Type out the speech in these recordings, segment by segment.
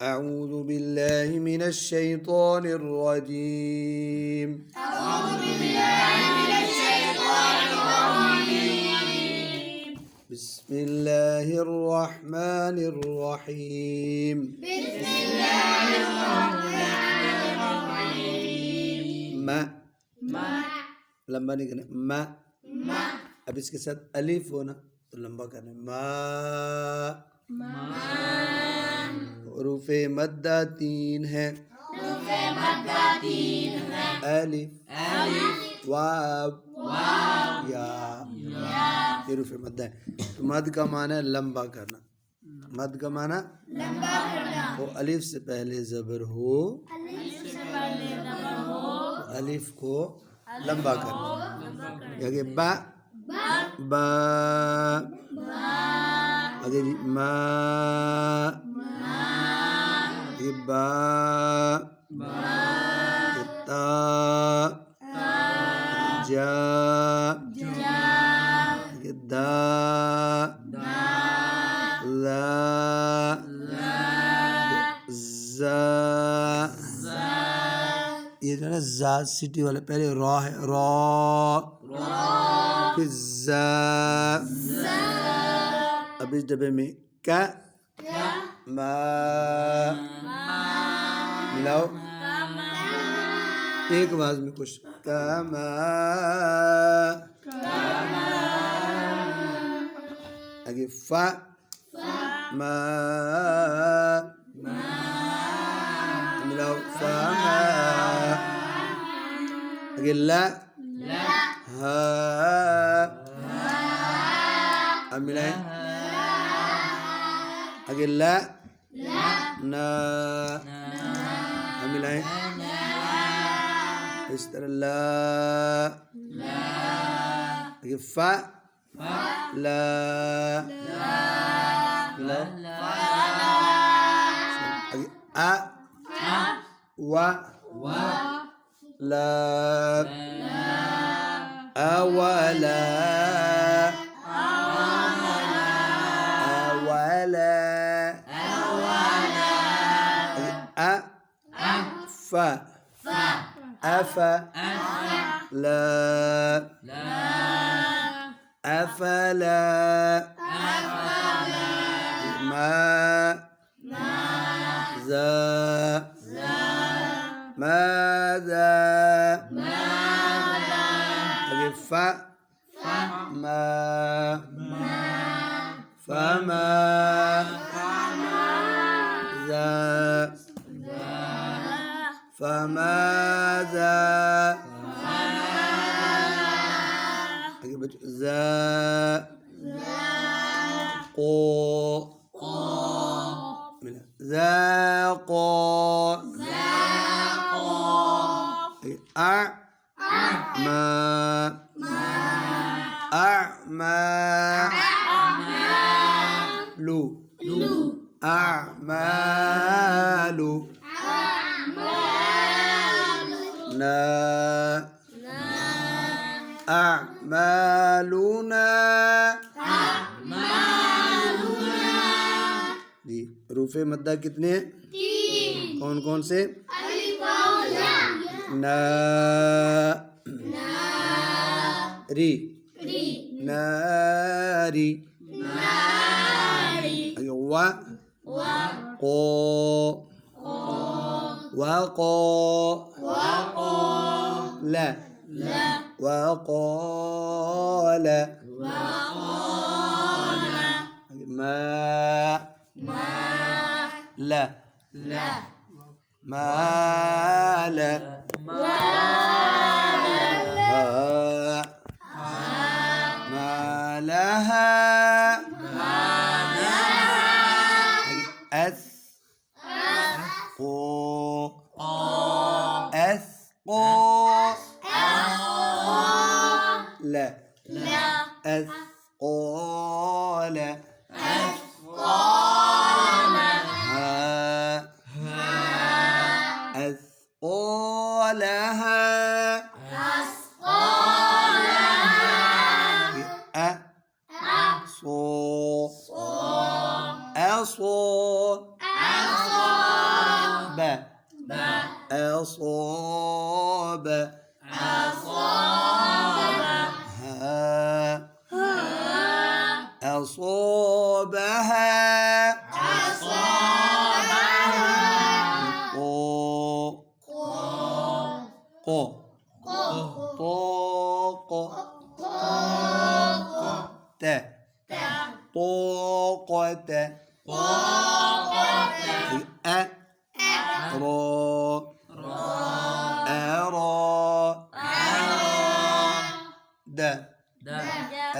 أعوذ بالله من الشيطان الرجيم. أعوذ بالله من الشيطان الرجيم. بسم الله الرحمن الرحيم. بسم الله الرحمن الرحيم. ما ما लंबा नहीं करना मा ما अब इसके साथ अलिफ होना तो लंबा करना मा रूफे मद्दा 3 है रूफ़े मद्दा 3 है अलिफ अलिफ वाव वाव या ये रूफे मद्दा है तो मद का माना है लंबा करना मद का माना लंबा करना वो अलिफ से पहले जबर हो अलिफ से पहले ज़बर हो तो अलिफ को लंबा करना आगे बा बा आगे जी मा ये बा ये ता जा ये दा ला जा ये जो है ना जा सिटी वाले पहले रॉ है रॉ फिर जा अब इस डब्बे में का मा मिलाओ एक आवाज में कुछ कमा आगे फा मा मिलाओ फा मा आगे ला हा अब मिलाए आगे ला ना अब मिलाए इस तरह ला आगे फा ला मिलाओ आगे आ वा ला أولا أولا أفا أفا لا أفلا ما ذا ماذا فا ما فما ذا فماذا ذا قو ذاق أعمى أعمال أعمال نا أعمالنا जी रूफे मद्दा कितने हैं कौन कौन से ना री नारी वा को वको لا وقال ما لا ما لا ما لها لا أثقال أثقالها أصو أصاب أصابها طاق طاقة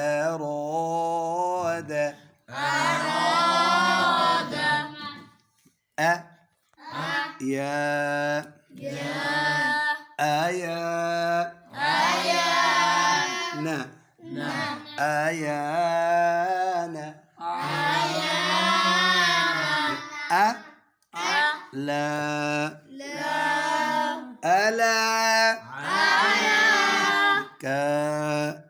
أراد يا أيانا لا ألا كان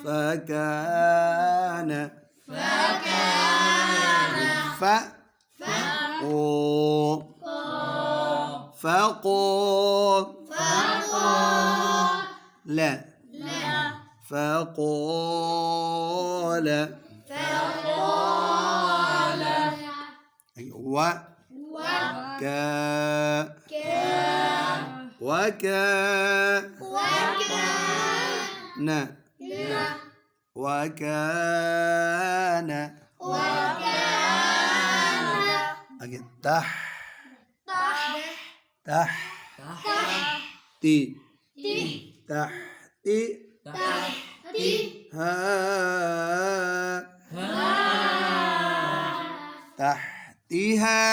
فكان فقال وكان تحتي تحتها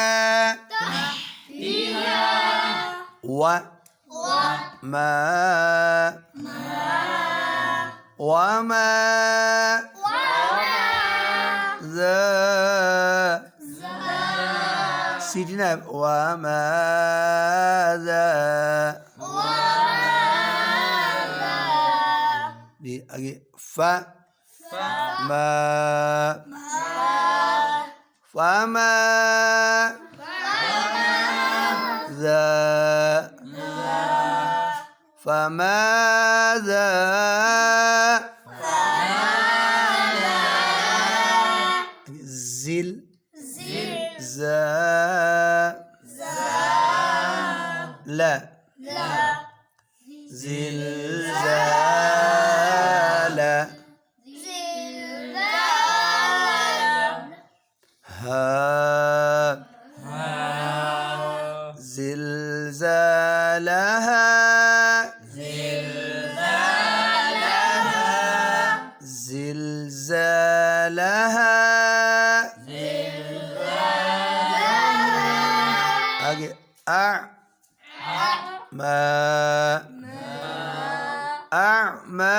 وما ذا سيدنا وماذا فما فماذا زلزال زلزالها أعمى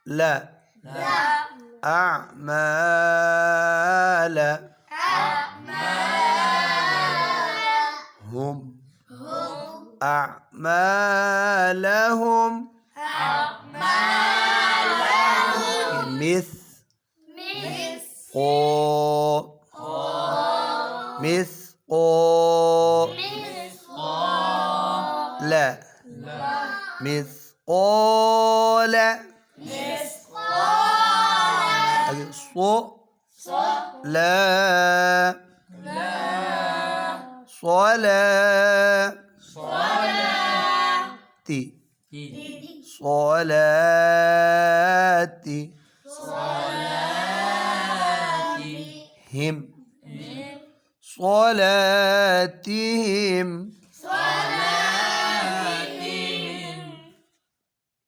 لا أعمال هم أعمالهم مثقال صلاتهم